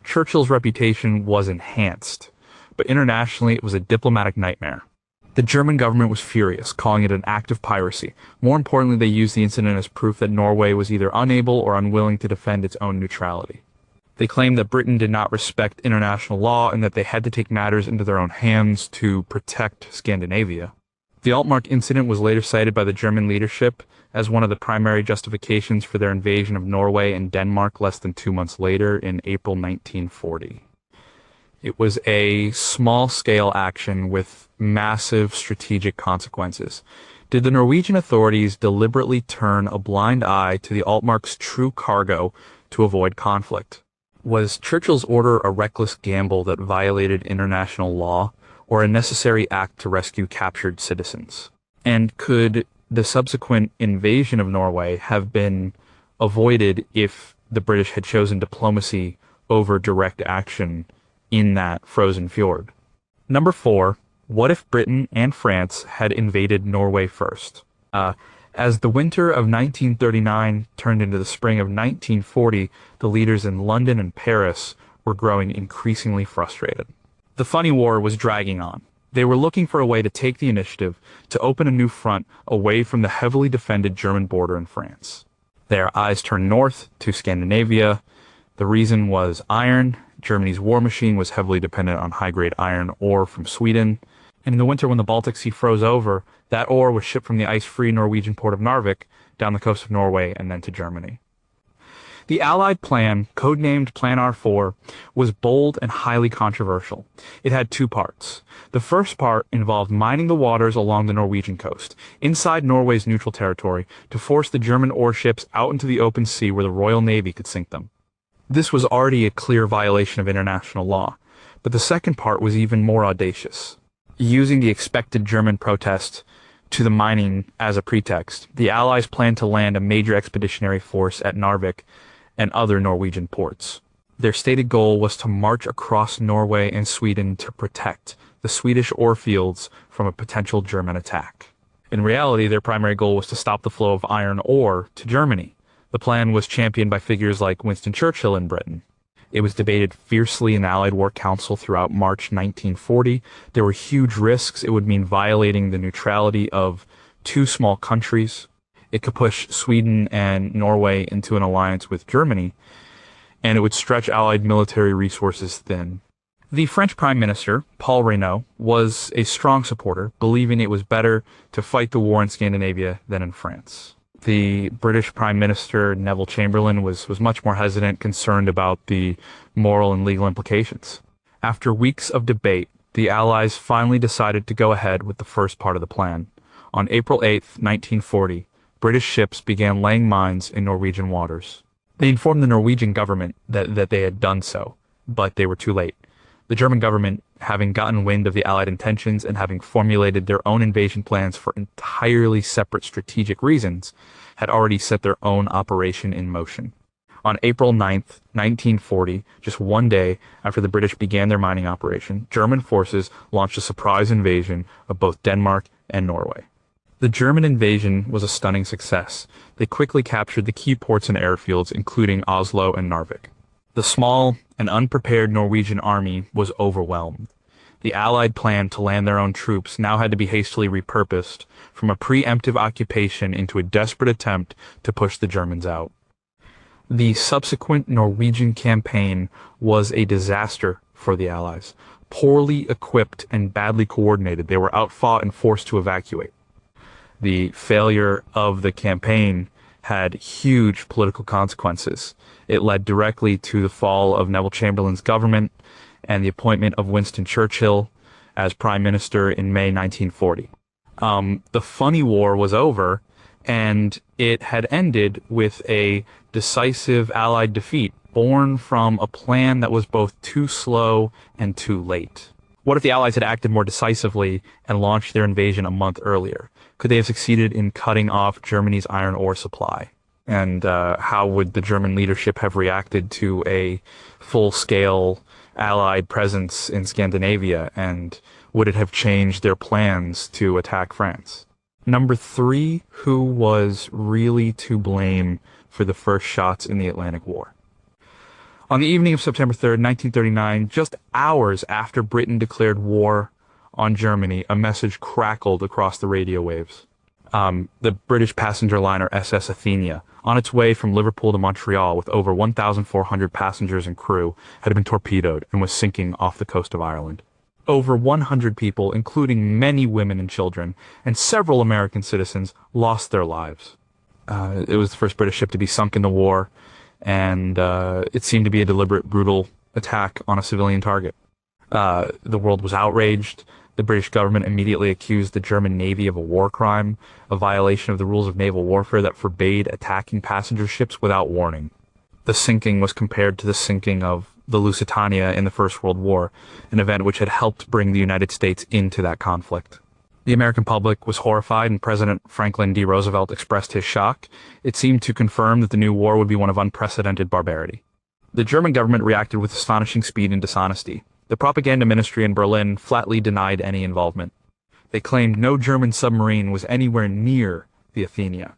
Churchill's reputation was enhanced, but internationally it was a diplomatic nightmare. The German government was furious, calling it an act of piracy. More importantly, they used the incident as proof that Norway was either unable or unwilling to defend its own neutrality. They claimed that Britain did not respect international law and that they had to take matters into their own hands to protect Scandinavia. The Altmark incident was later cited by the German leadership as one of the primary justifications for their invasion of Norway and Denmark less than 2 months later in April 1940. It was a small-scale action with massive strategic consequences. Did the Norwegian authorities deliberately turn a blind eye to the Altmark's true cargo to avoid conflict? Was Churchill's order a reckless gamble that violated international law, or a necessary act to rescue captured citizens? And could the subsequent invasion of Norway have been avoided if the British had chosen diplomacy over direct action in that frozen fjord? Number 4, what if Britain and France had invaded Norway first? As the winter of 1939 turned into the spring of 1940, the leaders in London and Paris were growing increasingly frustrated. The Phoney War was dragging on. They were looking for a way to take the initiative to open a new front away from the heavily defended German border in France. Their eyes turned north to Scandinavia. The reason was iron. Germany's war machine was heavily dependent on high-grade iron ore from Sweden. And in the winter when the Baltic Sea froze over, that ore was shipped from the ice-free Norwegian port of Narvik down the coast of Norway and then to Germany. The Allied plan, codenamed Plan R4, was bold and highly controversial. It had 2 parts. The first part involved mining the waters along the Norwegian coast, inside Norway's neutral territory, to force the German ore ships out into the open sea where the Royal Navy could sink them. This was already a clear violation of international law, but the second part was even more audacious. Using the expected German protest to the mining as a pretext, the Allies planned to land a major expeditionary force at Narvik and other Norwegian ports. Their stated goal was to march across Norway and Sweden to protect the Swedish ore fields from a potential German attack. In reality, their primary goal was to stop the flow of iron ore to Germany. The plan was championed by figures like Winston Churchill in Britain. It was debated fiercely in the Allied War Council throughout March 1940. There were huge risks. It would mean violating the neutrality of 2 small countries. It could push Sweden and Norway into an alliance with Germany, and it would stretch Allied military resources thin. The French Prime Minister, Paul Reynaud, was a strong supporter, believing it was better to fight the war in Scandinavia than in France. The British Prime Minister, Neville Chamberlain, was much more hesitant, concerned about the moral and legal implications. After weeks of debate, the Allies finally decided to go ahead with the first part of the plan. On April 8, 1940, British ships began laying mines in Norwegian waters. They informed the Norwegian government that they had done so, but they were too late. The German government, having gotten wind of the Allied intentions and having formulated their own invasion plans for entirely separate strategic reasons, had already set their own operation in motion. On April 9, 1940, just 1 day after the British began their mining operation, German forces launched a surprise invasion of both Denmark and Norway. The German invasion was a stunning success. They quickly captured the key ports and airfields, including Oslo and Narvik. The small and unprepared Norwegian army was overwhelmed. The Allied plan to land their own troops now had to be hastily repurposed from a preemptive occupation into a desperate attempt to push the Germans out. The subsequent Norwegian campaign was a disaster for the Allies. Poorly equipped and badly coordinated, they were outfought and forced to evacuate. The failure of the campaign had huge political consequences. It led directly to the fall of Neville Chamberlain's government and the appointment of Winston Churchill as Prime Minister in May 1940. The Phoney War was over, and it had ended with a decisive Allied defeat, born from a plan that was both too slow and too late. What if the Allies had acted more decisively and launched their invasion a month earlier? Could they have succeeded in cutting off Germany's iron ore supply? And how would the German leadership have reacted to a full-scale Allied presence in Scandinavia? And would it have changed their plans to attack France? Number three, who was really to blame for the first shots in the Atlantic War? On the evening of September 3rd, 1939, just hours after Britain declared war on Germany, a message crackled across the radio waves. The British passenger liner SS Athenia, on its way from Liverpool to Montreal with over 1,400 passengers and crew, had been torpedoed and was sinking off the coast of Ireland. Over 100 people, including many women and children, and several American citizens, lost their lives. It was the first British ship to be sunk in the war, and it seemed to be a deliberate, brutal attack on a civilian target. The world was outraged. The British government immediately accused the German Navy of a war crime, a violation of the rules of naval warfare that forbade attacking passenger ships without warning. The sinking was compared to the sinking of the Lusitania in the First World War, an event which had helped bring the United States into that conflict. The American public was horrified, and President Franklin D. Roosevelt expressed his shock. It seemed to confirm that the new war would be one of unprecedented barbarity. The German government reacted with astonishing speed and dishonesty. The propaganda ministry in Berlin flatly denied any involvement. They claimed no German submarine was anywhere near the Athenia.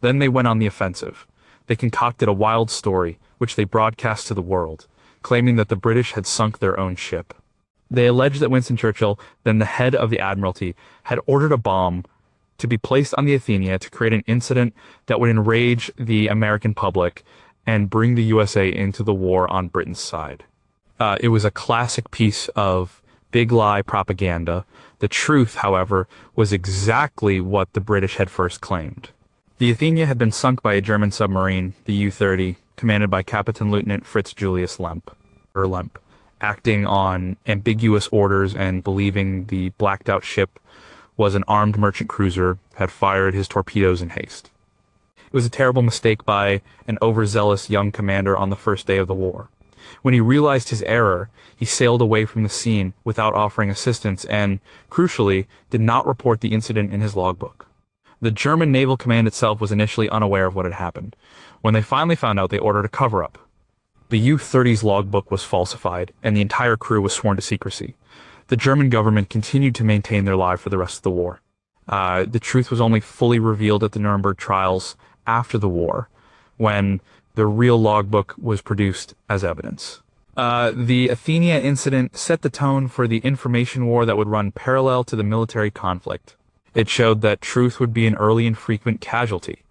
Then they went on the offensive. They concocted a wild story, which they broadcast to the world, claiming that the British had sunk their own ship. They alleged that Winston Churchill, then the head of the Admiralty, had ordered a bomb to be placed on the Athenia to create an incident that would enrage the American public and bring the USA into the war on Britain's side. It was a classic piece of big lie propaganda. The truth, however, was exactly what the British had first claimed. The Athenia had been sunk by a German submarine, the U-30, commanded by Captain Lieutenant Fritz Julius Lemp, acting on ambiguous orders and believing the blacked out ship was an armed merchant cruiser, had fired his torpedoes in haste. It was a terrible mistake by an overzealous young commander on the first day of the war. When he realized his error, he sailed away from the scene without offering assistance and, crucially, did not report the incident in his logbook. The German Naval Command itself was initially unaware of what had happened. When they finally found out, they ordered a cover-up. The U-30's logbook was falsified, and the entire crew was sworn to secrecy. The German government continued to maintain their lie for the rest of the war. The truth was only fully revealed at the Nuremberg trials after the war, when the real logbook was produced as evidence. The Athenia incident set the tone for the information war that would run parallel to the military conflict. It showed that truth would be an early and frequent casualty.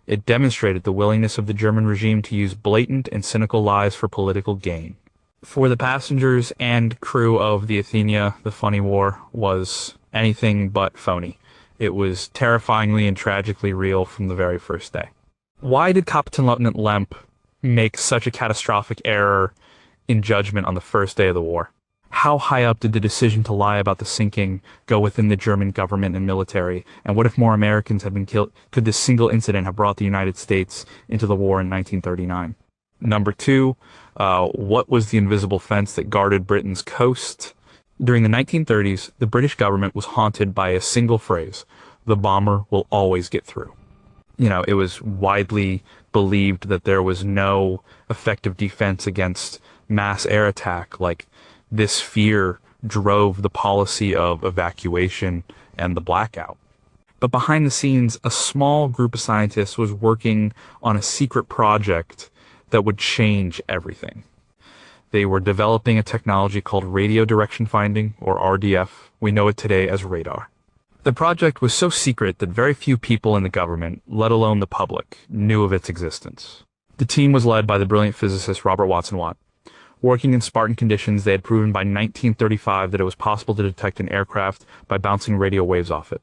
It demonstrated the willingness of the German regime to use blatant and cynical lies for political gain. For the passengers and crew of the Athenia, the Phoney War was anything but phony. It was terrifyingly and tragically real from the very first day. Why did Captain Lieutenant Lemp make such a catastrophic error in judgment on the first day of the war? How high up did the decision to lie about the sinking go within the German government and military? And what if more Americans had been killed? Could this single incident have brought the United States into the war in 1939? Number two, what was the invisible fence that guarded Britain's coast? During the 1930s, the British government was haunted by a single phrase: the bomber will always get through. It was widely believed that there was no effective defense against mass air attack. This fear drove the policy of evacuation and the blackout. But behind the scenes, a small group of scientists was working on a secret project that would change everything. They were developing a technology called radio direction finding, or RDF. We know it today as radar. The project was so secret that very few people in the government, let alone the public, knew of its existence. The team was led by the brilliant physicist Robert Watson Watt. Working in Spartan conditions, they had proven by 1935 that it was possible to detect an aircraft by bouncing radio waves off it.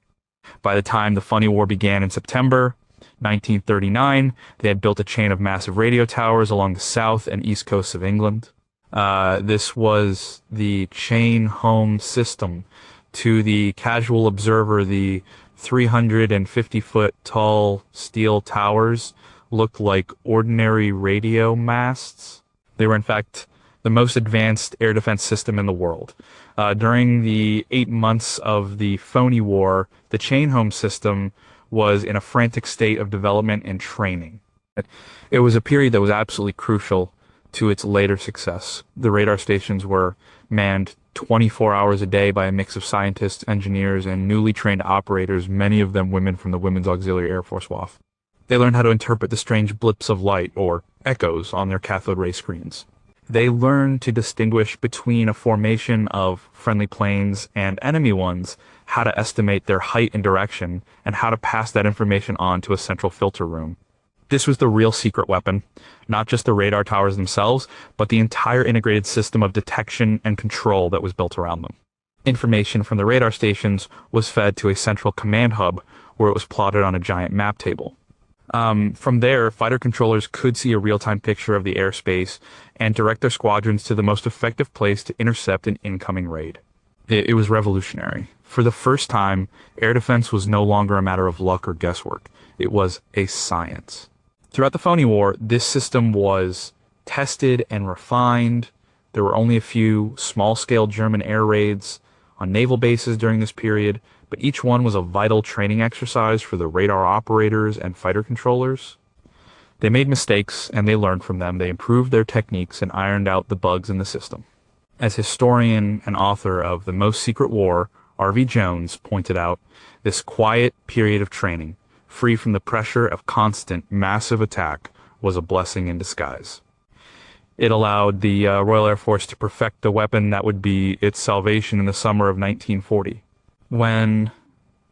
By the time the Phoney War began in September 1939, they had built a chain of massive radio towers along the south and east coasts of England. This was the chain home system. To the casual observer, the 350-foot tall steel towers looked like ordinary radio masts. They were, in fact, the most advanced air defense system in the world. During the 8 months of the Phoney War, the chain home system was in a frantic state of development and training. It was a period that was absolutely crucial to its later success. The radar stations were manned 24 hours a day by a mix of scientists, engineers, and newly trained operators, many of them women from the Women's Auxiliary Air Force WAF. They learned how to interpret the strange blips of light, or echoes, on their cathode ray screens. They learned to distinguish between a formation of friendly planes and enemy ones, how to estimate their height and direction, and how to pass that information on to a central filter room. This was the real secret weapon, not just the radar towers themselves, but the entire integrated system of detection and control that was built around them. Information from the radar stations was fed to a central command hub where it was plotted on a giant map table. From there, fighter controllers could see a real-time picture of the airspace and direct their squadrons to the most effective place to intercept an incoming raid. It was revolutionary. For the first time, air defense was no longer a matter of luck or guesswork. It was a science. Throughout the Phoney War, this system was tested and refined. There were only a few small-scale German air raids on naval bases during this period, but each one was a vital training exercise for the radar operators and fighter controllers. They made mistakes, and they learned from them. They improved their techniques and ironed out the bugs in the system. As historian and author of The Most Secret War, R.V. Jones pointed out, this quiet period of training, free from the pressure of constant, massive attack, was a blessing in disguise. It allowed the Royal Air Force to perfect the weapon that would be its salvation in the summer of 1940. When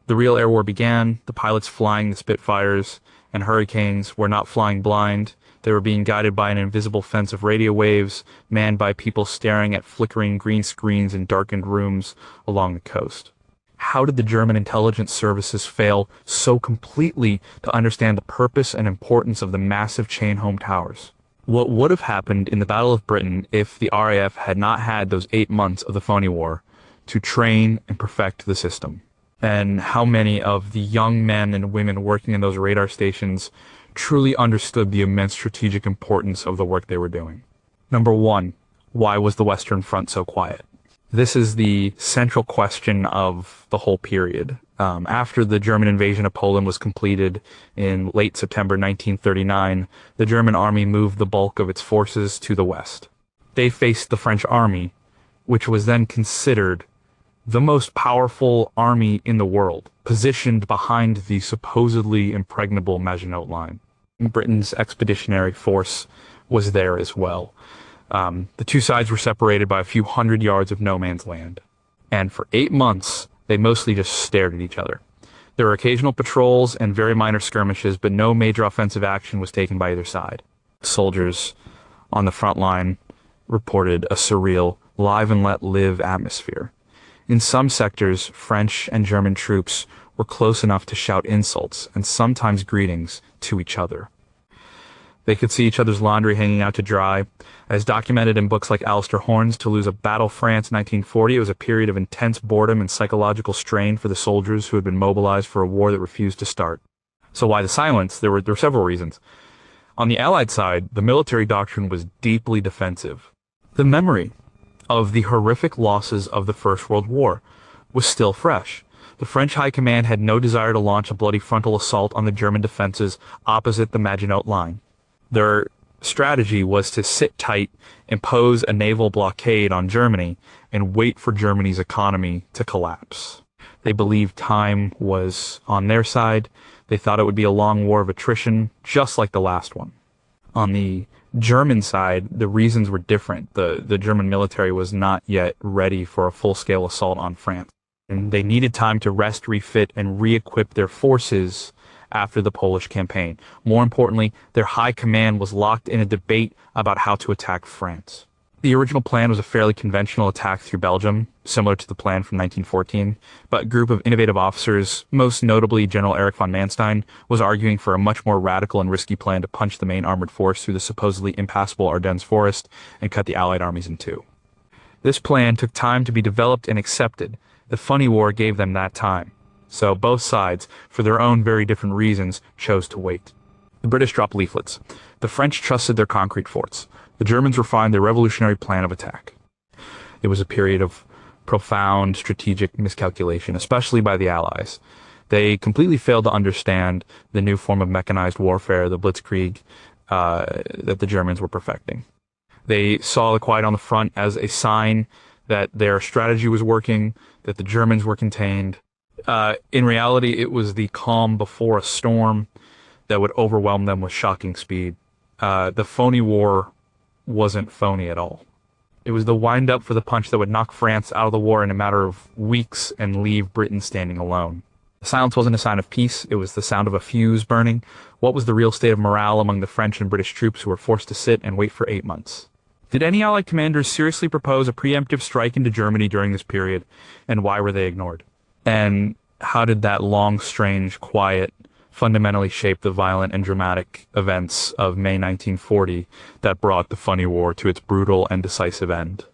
the real air war began, the pilots flying the Spitfires and Hurricanes were not flying blind. They were being guided by an invisible fence of radio waves, manned by people staring at flickering green screens in darkened rooms along the coast. How did the German intelligence services fail so completely to understand the purpose and importance of the massive chain-home towers? What would have happened in the Battle of Britain if the RAF had not had those 8 months of the Phoney War to train and perfect the system? And how many of the young men and women working in those radar stations truly understood the immense strategic importance of the work they were doing? Number one, why was the Western Front so quiet? This is the central question of the whole period. After the German invasion of Poland was completed in late September 1939, the German army moved the bulk of its forces to the west. They faced the French army, which was then considered the most powerful army in the world, positioned behind the supposedly impregnable Maginot Line. Britain's expeditionary force was there as well. The two sides were separated by a few hundred yards of no man's land. And for 8 months, they mostly just stared at each other. There were occasional patrols and very minor skirmishes, but no major offensive action was taken by either side. Soldiers on the front line reported a surreal, live and let live atmosphere. In some sectors, French and German troops were close enough to shout insults and sometimes greetings to each other. They could see each other's laundry hanging out to dry. As documented in books like Alistair Horne's To Lose a Battle, France, 1940, it was a period of intense boredom and psychological strain for the soldiers who had been mobilized for a war that refused to start. So why the silence? There were several reasons. On the Allied side, the military doctrine was deeply defensive. The memory of the horrific losses of the First World War was still fresh. The French High Command had no desire to launch a bloody frontal assault on the German defenses opposite the Maginot Line. Their strategy was to sit tight, impose a naval blockade on Germany, and wait for Germany's economy to collapse. They believed time was on their side. They thought it would be a long war of attrition, just like the last one. On the German side, the reasons were different. The German military was not yet ready for a full-scale assault on France. And they needed time to rest, refit, and re-equip their forces after the Polish campaign. More importantly, their high command was locked in a debate about how to attack France. The original plan was a fairly conventional attack through Belgium, similar to the plan from 1914, but a group of innovative officers, most notably General Erich von Manstein, was arguing for a much more radical and risky plan to punch the main armored force through the supposedly impassable Ardennes forest and cut the Allied armies in two. This plan took time to be developed and accepted. The Phoney War gave them that time. So both sides, for their own very different reasons, chose to wait. The British dropped leaflets. The French trusted their concrete forts. The Germans refined their revolutionary plan of attack. It was a period of profound strategic miscalculation, especially by the Allies. They completely failed to understand the new form of mechanized warfare, the blitzkrieg, that the Germans were perfecting. They saw the quiet on the front as a sign that their strategy was working, that the Germans were contained. In reality, it was the calm before a storm that would overwhelm them with shocking speed. The Phoney War wasn't phony at all. It was the wind-up for the punch that would knock France out of the war in a matter of weeks and leave Britain standing alone. The silence wasn't a sign of peace, it was the sound of a fuse burning. What was the real state of morale among the French and British troops who were forced to sit and wait for 8 months? Did any Allied commanders seriously propose a preemptive strike into Germany during this period, and why were they ignored? And how did that long, strange, quiet fundamentally shape the violent and dramatic events of May 1940 that brought the Phoney War to its brutal and decisive end?